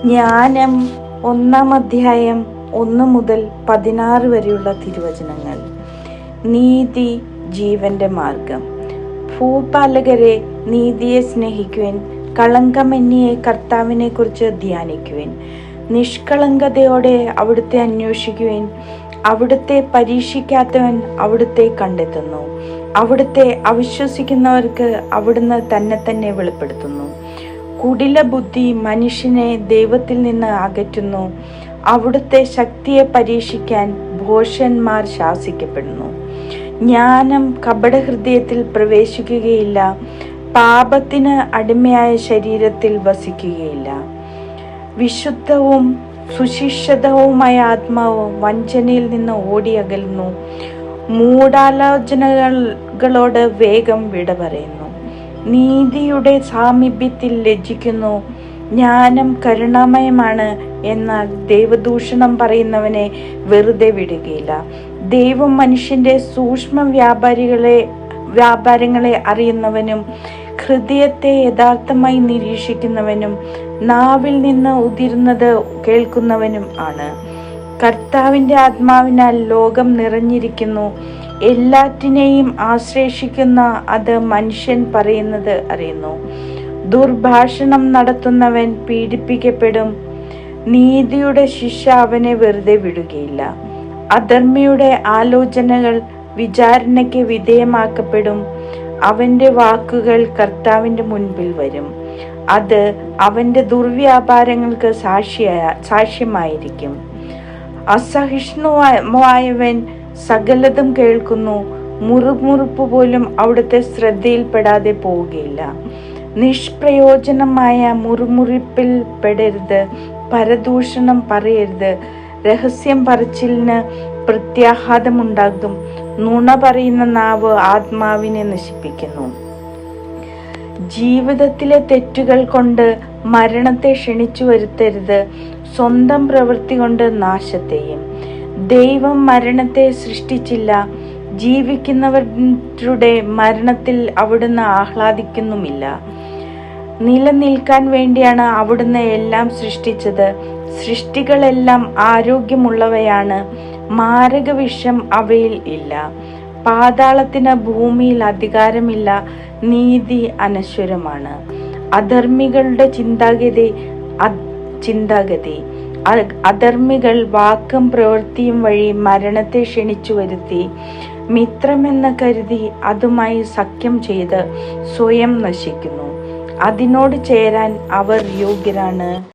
ജ്ഞാനം 1-ാം അധ്യായം 1 മുതൽ 16 വരെയുള്ള തിരുവചനങ്ങൾ. നീതി ജീവന്റെ മാർഗം. ഭൂപാലകരെ, നീതിയെ സ്നേഹിക്കുവിൻ, കളങ്കമന്യേ കർത്താവിനെ കുറിച്ച് ധ്യാനിക്കുവിൻ. നിഷ്കളങ്കതയോടെ അവിടുത്തെ അന്വേഷിക്കുവിൻ. അവിടുത്തെ പരീക്ഷിക്കാത്തവൻ അവിടുത്തെ കണ്ടെത്തുന്നു. അവിടുത്തെ അവിശ്വസിക്കുന്നവർക്ക് അവിടുന്ന് തന്നെ വെളിപ്പെടുത്തുന്നു. കുടില ബുദ്ധി മനുഷ്യനെ ദൈവത്തിൽ നിന്ന് അകറ്റുന്നു. അവിടുത്തെ ശക്തിയെ പരീക്ഷിക്കാൻ ഭോഷന്മാർ ശാസിക്കപ്പെടുന്നു. ജ്ഞാനം കപടഹൃദയത്തിൽ പ്രവേശിക്കുകയില്ല, പാപത്തിന് അടിമയായ ശരീരത്തിൽ വസിക്കുകയില്ല. വിശുദ്ധവും സുശിക്ഷിതവുമായ ആത്മാവ് വഞ്ചനയിൽ നിന്ന് ഓടിയകലുന്നു. മൂഢാലോചനകളോട് വേഗം വിട പറയുന്നു. നീതിയുടെ സാമീപ്യത്തിൽ ലജ്ജിക്കുന്നു. ജ്ഞാനം കരുണാമയമാണ്, എന്നാൽ ദൈവദൂഷണം പറയുന്നവനെ വെറുതെ വിടുകയില്ല. ദൈവം മനുഷ്യന്റെ സൂക്ഷ്മ വ്യാപാരങ്ങളെ അറിയുന്നവനും ഹൃദയത്തെ യഥാർത്ഥമായി നിരീക്ഷിക്കുന്നവനും നാവിൽ നിന്ന് ഉതിരുന്നത് കേൾക്കുന്നവനും ആണ്. കർത്താവിന്റെ ആത്മാവിനാൽ ലോകം നിറഞ്ഞിരിക്കുന്നു. എല്ലാറ്റിനെയും ആശ്ലേഷിക്കുന്ന അത് മനുഷ്യൻ പറയുന്നത് അറിയുന്നു. ദുർഭാഷണം നടത്തുന്നവൻ പീഡിപ്പിക്കപ്പെടും. നീതിയുടെ ശിക്ഷ അവനെ വെറുതെ വിടുകയില്ല. അധർമ്മിയുടെ ആലോചനകൾ വിചാരണയ്ക്ക് വിധേയമാക്കപ്പെടും. അവന്റെ വാക്കുകൾ കർത്താവിന്റെ മുൻപിൽ വരും. അത് അവന്റെ ദുർവ്യാപാരങ്ങൾക്ക് സാക്ഷ്യമായിരിക്കും. അസഹിഷ്ണുവായവൻ സകലതും കേൾക്കുന്നു. മുറുമുറുപ്പ് പോലും അവിടുത്തെ ശ്രദ്ധയിൽപ്പെടാതെ പോവുകയില്ല. നിഷ്പ്രയോജനമായ മുറുമുറിപ്പിൽ പെടരുത്. പരദൂഷണം പറയരുത്. രഹസ്യം പറച്ചിലിന് പ്രത്യാഘാതമുണ്ടാകും. നുണ പറയുന്ന നാവ് ആത്മാവിനെ നശിപ്പിക്കുന്നു. ജീവിതത്തിലെ തെറ്റുകൾ കൊണ്ട് മരണത്തെ ക്ഷണിച്ചു വരുത്തരുത്, സ്വന്തം പ്രവൃത്തി കൊണ്ട് നാശത്തെയും. ദൈവം മരണത്തെ സൃഷ്ടിച്ചില്ല, ജീവിക്കുന്നവരുടെ മരണത്തിൽ അവിടുന്ന് ആഹ്ലാദിക്കുന്നുമില്ല. നിലനിൽക്കാൻ വേണ്ടിയാണ് അവിടുന്ന് എല്ലാം സൃഷ്ടിച്ചത്. സൃഷ്ടികളെല്ലാം ആരോഗ്യമുള്ളവയാണ്. മാരകവിഷം അവയിൽ ഇല്ല. പാതാളത്തിന് ഭൂമിയിൽ അധികാരമില്ല. നീതി അനശ്വരമാണ്. അധർമ്മികളുടെ ചിന്താഗതി അധർമ്മികൾ വാക്കും പ്രവൃത്തിയും വഴി മരണത്തെ ക്ഷണിച്ചു വരുത്തി, മിത്രമെന്ന് കരുതി അതുമായി സഖ്യം ചെയ്ത് സ്വയം നശിക്കുന്നു. അതിനോട് ചേരാൻ അവർ യോഗ്യരാണ്.